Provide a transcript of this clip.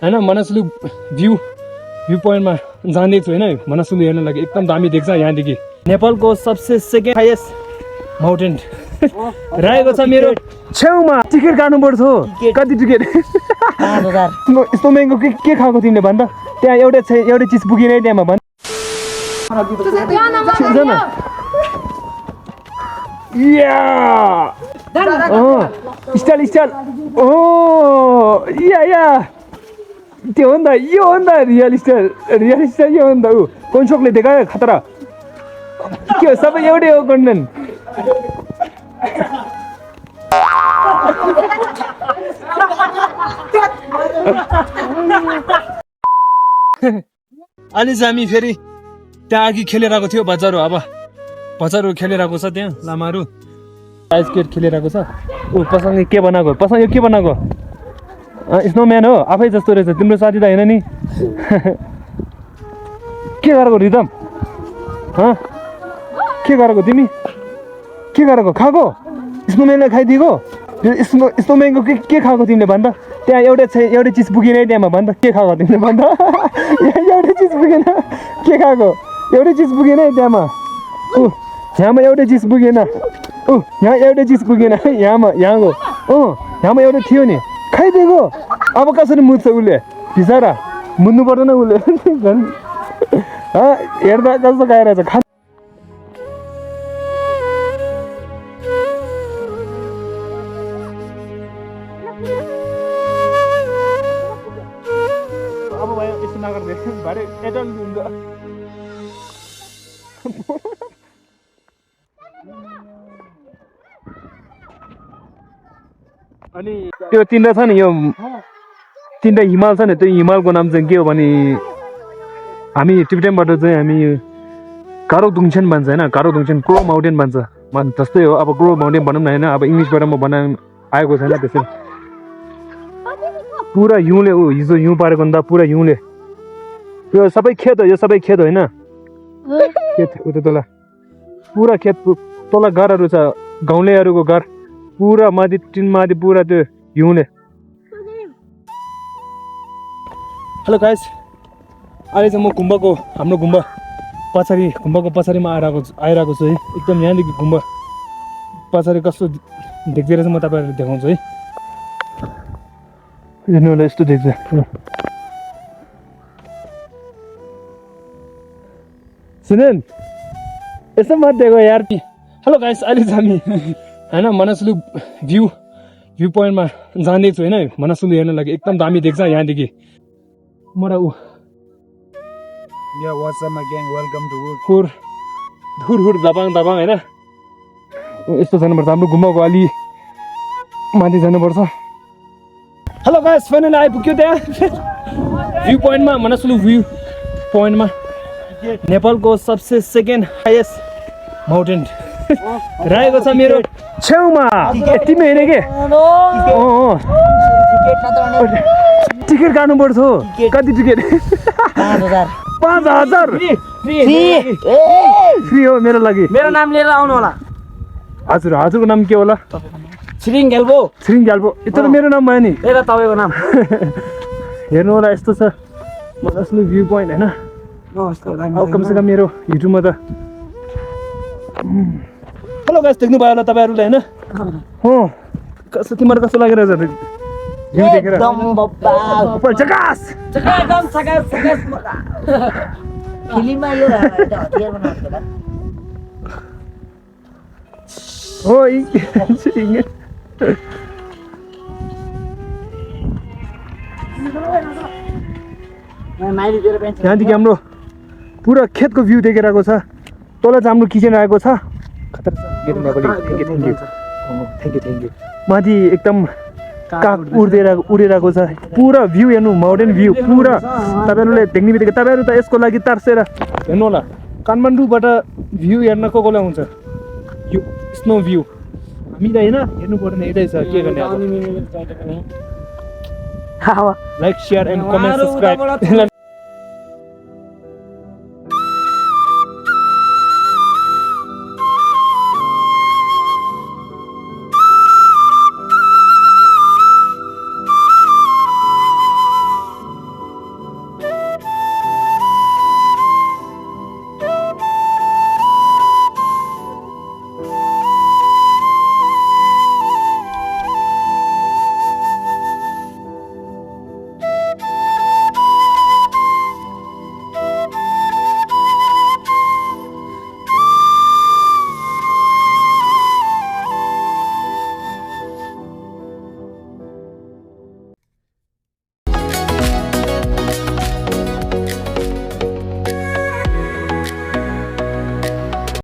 हैन मनसलु भ्यू पोइन्टमा जाँदैछु हैन मनसलु हेर्न लागि एकदम दामी देख्छ यहाँदेखि नेपालको सबसे सेकेन्ड हाइएस्ट माउन्टेन रहेको छ मेरो छेउमा टिकट काट्नु पर्छ कति टिकट 5000 यस्तो महँगो के खाएको तिमीले भन् त त्यहाँ एउटै चिज पुगिन है त्यहाँमा भन् या स्टाइल ओ या त्यो हो नि त यो हो नि त रियल स्टाइल यो हो नि त ऊ कोन्सोकले देखायो खतरा के हो सबै एउटै हो कन्टेन्ट अनि चाहिँ हामी फेरि त्यहाँ अघि खेलिरहेको थियो बच्चाहरू खेलिरहेको छ त्यहाँ लामाहरू आइस स्केट खेलिरहेको छ ऊ पसँग के बनाएको पसँग यो के बनाएको स्नोम्यान हो आफै जस्तो रहेछ तिम्रो साथी त होइन नि के गरेको रिदम के गरेको तिमी के गरेको खाएको स्नोम्यानलाई खाइदिएको स्नोम्यानको के खाएको तिमीले भन् त त्यहाँ एउटै चिज पुगेन है त्यहाँमा भन् त के खाएको तिमीले भन् त एउटै चिज पुगेन के खाएको एउटै चिज पुगेन है त्यहाँमा यहाँमा एउटै चिज पुगेन यहाँ एउटै चिज पुगेन यहाँको यहाँमा एउटा थियो नि खाइदिएको अब कसरी मुद्छ उसले बिचरा मुद्नु पर्दैन उसले झन् हेर्दा कस्तो खाइरहेछ अब भयो यस्तो नगर्दै भारे एटल हुन्छ अनि त्यो तिनवटा छ नि यो तिनवटा हिमाल छ नि त्यो हिमालको नाम चाहिँ के हो भने हामी टिबिटेनबाट चाहिँ हामी कारो दुङछेन भन्छ होइन कारो दुङछेन क्रो माउन्टेन भन्छ जस्तै हो अब क्रो माउन्टेन भनौँ न होइन अब इङ्ग्लिसबाट म आएको छैन त्यसरी पुरा हिउँले हिजो हिउँ पारेको नि त पुरा हिउँले यो सबै खेत हो होइन खेत उता तल पुरा खेत तल घरहरू छ गाउँलेहरूको घर पुरा माथि पुरा त्यो हिउँले हेलो गाइस अहिले चाहिँ म हाम्रो गुम्बाको पछाडिमा आइरहेको छु है एकदम यहाँदेखि गुम्बा पछाडि कस्तो देख्दै रहेछ म तपाईँहरूलाई देखाउँछु है हेर्नु होला यस्तो देख्छ सुनेन यसो मत दिएको यार हेलो गाइस अहिले चाहिँ हामी हैन मनसलु भ्यू पोइन्टमा जाँदैछु हैन मनसलु हेर्न लागि एकदम दामी देख्छ यहाँदेखि मोरा Yeah, what's up, my gang? Welcome to हुर दबाङ हैन यस्तो जानुपर्छ हाम्रो गुम्बाको अलि माथि जानुपर्छ हेलो गाइस फाइनली आइपुग्यो त्यहाँ भ्यू पोइन्टमा मनसलु भ्यू पोइन्टमा नेपालको सबसे सेकेन्ड हाइएस्ट माउन्टेन रहेको छ मेरो छेउमा तिमी होइन के टिकट काट्नु पर्छ कति टिकट 5000 फ्री हो मेरो लागि मेरो नाम लिएर आउनु होला हजुरको नाम के होला छिरिङ ग्याल्बो यत्रो मेरो नाम भयो नि एरा तपाईको नाम हेर्नु होला यस्तो छ मनसलु भ्यू पोइन्ट हैन अब कमसेकम मेरो युट्युबमा त हेलो गाइस देख्नु भयो होला तपाईहरुले हैन तिमीहरु कस्तो लागिरहेछ भ्यू देखेर एकदम बब्बा झकास एकदम झकास फिल्ममा यो हतियार बनाउँछ होला ओइ यहाँदेखि हाम्रो पुरा खेतको भ्यू देखिरहेको छ तल चाहिँ हाम्रो किचन आएको छ थ्याङ्क यू माथि एकदम काग उडिरहेको छ पुरा भ्यू हेर्नु माउन्टेन भ्यू पुरा तपाईँहरूले देख्ने बित्तिकै तपाईँहरू त यसको लागि तर्सेर हेर्नु होला काठमाडौँबाट भ्यू हेर्न को आउँछ यो स्नो भ्यू हामी त होइन हेर्नु पर्दैन यतै छ के गर्ने like share and comment subscribe